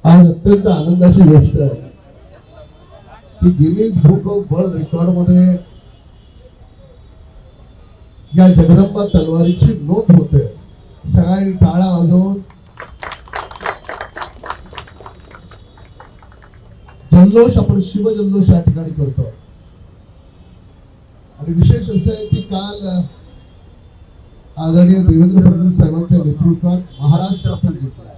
आज अत्यंत आनंदाची गोष्ट आहे की Guinness book of world record मध्ये या जगदंबा तलवारीची नोंद होते. सगळ्यांनी टाळा वाजवून जल्लोष, आपण शिवजल्लोष या ठिकाणी करतो. आणि विशेष असं आहे की काल आदरणीय देवेंद्र फडणवीस साहेबांच्या नेतृत्वात महाराष्ट्रातून घेतला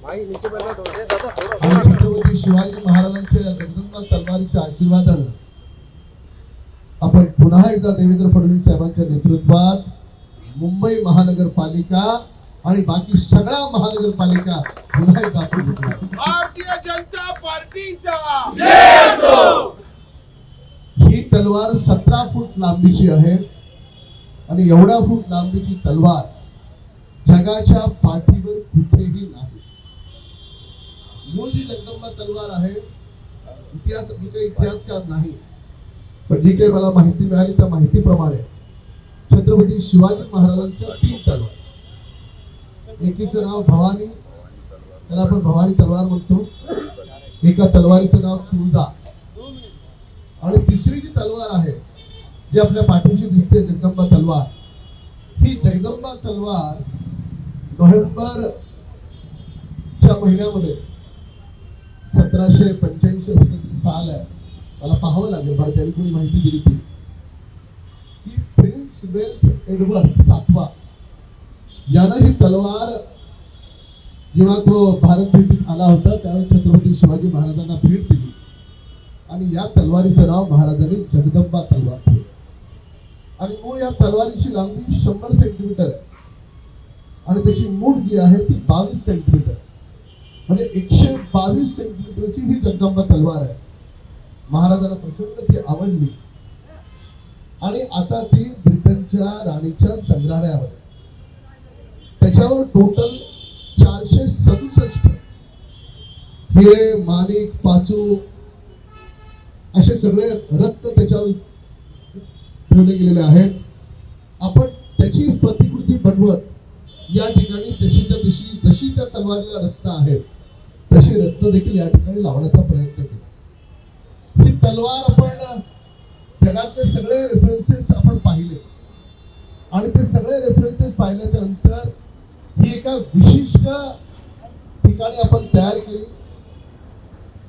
आणि छत्रपती शिवाजी महाराजांच्या जगदंबा तलवारीच्या आशीर्वादानं आपण पुन्हा एकदा देवेंद्र फडणवीस साहेबांच्या नेतृत्वात मुंबई महानगरपालिका आणि बाकी सगळ्या महानगरपालिका पुन्हा एकदा आपण घेतल्या. भारतीय जनता पार्टीचा ही तलवार 17 फूट लांबीची आहे आणि एवढ्या फूट लांबीची तलवार जगाच्या पाठीवर कुठेही नाही. मूळ जी जगदंबा तलवार आहे, इतिहास, मी काही इतिहासकार नाही, पण जी काही मला माहिती मिळाली त्या माहितीप्रमाणे छत्रपती शिवाजी महाराजांच्या 3 तलवार, एकीचं नाव भवानी, त्याला आपण भवानी तलवार म्हणतो, एका तलवारीचं नाव तुळजा, आणि तिसरी जी तलवार आहे जी आपल्या पाठीशी दिसते जगदंबा तलवार, ही जगदंबा तलवार नोव्हेंबरच्या महिन्यामध्ये 1785 साल आहे, मला पाहावं लागेल बरं, त्यांनी कोणी माहिती दिली ती की प्रिन्स वेल्स एडवर्ड 7वा यानं ही तलवार जेव्हा तो भारत भेटीत आला होता त्यावेळी छत्रपती शिवाजी महाराजांना भेट दिली आणि या तलवारीचं नाव महाराजांनी जगदंबा तलवार ठेवलं. आणि मूळ या तलवारीची लांबी 100 सेंटीमीटर आहे आणि त्याची मूठ जी आहे ती 22 सेंटीमीटर, म्हणजे 122 सेंटीमीटरची ही जगदंबा तलवार आहे. महाराजांना प्रचंड ती आवडली आणि आता ती ब्रिटनच्या राणीच्या संग्रहालयामध्ये, त्याच्यावर टोटल 467 हिरे, माणिक, पाचू असे सगळे रत्न त्याच्यावर ठेवले गेलेले आहेत. आपण त्याची प्रतिकृती बनवत या ठिकाणी जशी त्या तलवारीला रत्न आहेत तशी रत्न देखील या ठिकाणी लावण्याचा प्रयत्न केला. ही तलवार आपण जगातले सगळे रेफरन्सेस आपण पाहिले आणि ते सगळे रेफरन्सेस पाहिल्याच्या नंतर ही एका विशिष्ट ठिकाणी आपण तयार केली.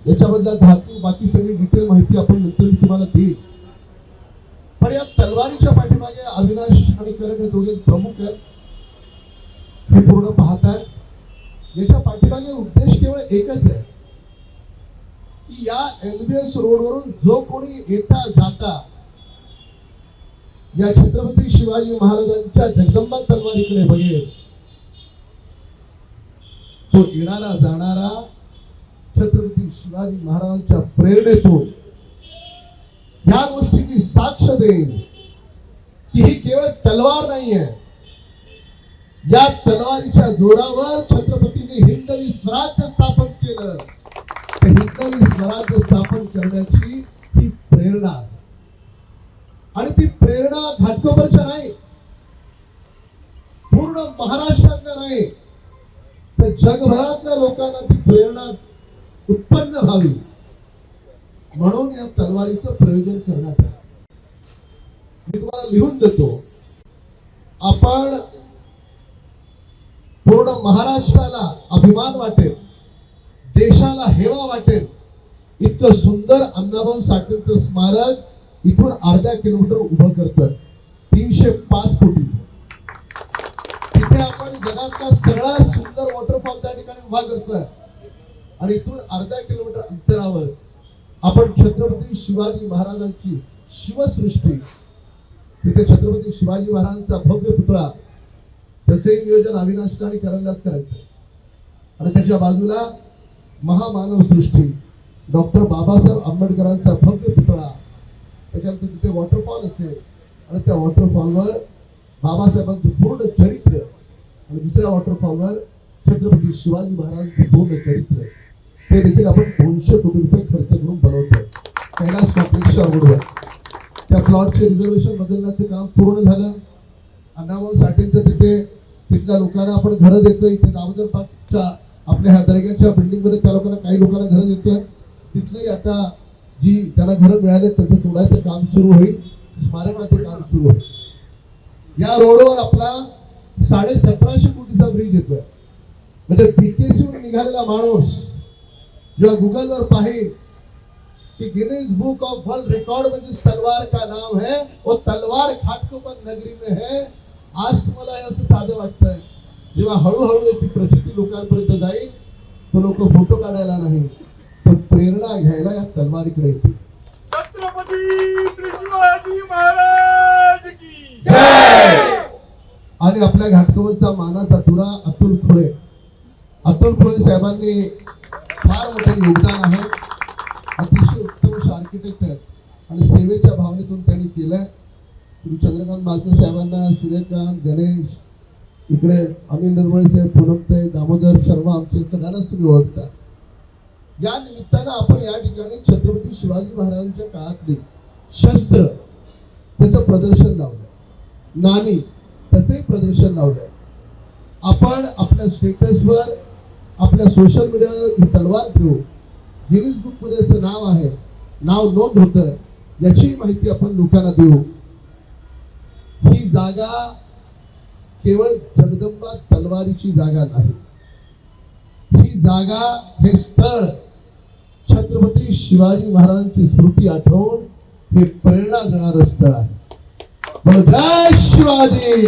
याच्यामधला धातू, बाकी सगळी डिटेल माहिती आपण नंतर मी तुम्हाला देईल. पण या तलवारीच्या पाठीमागे अविनाश आणि करण हे दोघे प्रमुख आहेत, हे पूर्ण पाहताय. याच्या पाठीमागे उद्देश केवळ एकच आहे की या एलबीएस रोडवरून जो कोणी येता जाता या छत्रपती शिवाजी महाराजांच्या जगदंबा तलवारीकडे बघेल, तो येणारा जाणारा छत्रपती शिवाजी महाराजांच्या प्रेरणेतून या गोष्टीची साक्ष देईल की ही केवळ तलवार नाहीये, या तलवारीच्या जोरावर छत्रपतींनी हिंदवी स्वराज्य स्थापन केलं. तर हिंदवी स्वराज्य स्थापन करण्याची ही प्रेरणा आहे आणि ती प्रेरणा घाटकोपरच्या नाही, पूर्ण महाराष्ट्रातल्या नाही, तर जगभरातल्या लोकांना ती प्रेरणा उत्पन्न व्हावी म्हणून या तलवारीचं प्रयोजन करण्यात आलं. मी तुम्हाला लिहून देतो, आपण पूर्ण महाराष्ट्राला अभिमान वाटेल, देशाला हेवा वाटेल इतकं सुंदर अण्णाभाऊ साठेंचं स्मारक इथून अर्धा किलोमीटर उभं करतोय, 305 कोटीचं. तिथे आपण जगातला सगळ्यात सुंदर वॉटरफॉल त्या ठिकाणी उभा करतोय आणि इथून अर्धा किलोमीटर अंतरावर आपण छत्रपती शिवाजी महाराजांची शिवसृष्टी, तिथे छत्रपती शिवाजी महाराजांचा भव्य पुतळा, त्याचे नियोजन अविनाश आणि करणलाच करायचं आणि त्याच्या बाजूला महामानव सृष्टी डॉक्टर बाबासाहेब आंबेडकरांचा भव्य पुतळा, त्याच्यानंतर तिथे वॉटरफॉल असेल आणि त्या वॉटरफॉलवर बाबासाहेबांचं पूर्ण चरित्र आणि दुसऱ्या वॉटरफॉलवर छत्रपती शिवाजी महाराजांचं पूर्ण चरित्र, ते देखील आपण 200 कोटी रुपये खर्च करून बनवतोय. कैलास कॉम्प्लेक्सच्या रोडवर त्या प्लॉटचे रिझर्वेशन बदलण्याचं काम पूर्ण झालं. अण्णाभाऊ साठेंच्या तिथे तिथल्या लोकांना आपण घरं देतोय. इथे दामोदर पार्कच्या आपल्या ह्या दर्ग्याच्या बिल्डिंग मध्ये त्या लोकांना काही लोकांना घरं देतोय. तिथलेही आता जी त्यांना घरं मिळाले त्यांचं तोडायचं काम सुरू होईल, स्मारकाचे काम सुरू होईल. या रोडवर आपला 1750 कोटीचा ब्रिज येतोय. म्हणजे बीकेसी वरून निघालेला माणूस जेव्हा गुगलवर पाहिल कि Guinness book of world record में जिस तलवार का नाम है वो तलवार घाटकोपर नगरी में है. आज तुम्हाला हे असं साधं वाटतंय, जेव्हा हळूहळू याची प्रचिती लोकांपर्यंत जाईल तो लोक फोटो काढायला नाही पण प्रेरणा घ्यायला या तलवारीकडे येतील. छत्रपती श्री शिवाजी महाराज की जय. आणि आपल्या घाटकोपरचा मानाचा तुरा अतुल खोळे साहेबांनी फार मोठे योगदान आहे. अतिशय उत्तम आर्किटेक्ट आहेत आणि सेवेच्या भावनेतून त्यांनी केलंय. श्री चंद्रकांत मालकर साहेबांना, सूर्यकांत, गणेश, इकडे अनिल निर्मळे साहेब, पूनमताई, दामोदर शर्मा आमचे सगळ्यांनाच तुम्ही ओळखता. या निमित्तानं आपण या ठिकाणी छत्रपती शिवाजी महाराजांच्या काळातली शस्त्र त्याचं प्रदर्शन लावलंय, नाणी त्याचंही प्रदर्शन लावलंय. आपण आपल्या स्टेटसवर, आपल्या सोशल मीडियावर ही तलवार ठेवू, गिनीज बुक मध्ये याचं नाव आहे, नाव नोंद होतं, याची माहिती आपण लोकांना देऊ. ही जागा केवळ जगदंबा तलवारीची जागा नाही, ही जागा, हे स्थळ छत्रपती शिवाजी महाराजांची स्मृती आठवून हे प्रेरणा देणारं स्थळ आहे. जय शिवाजी.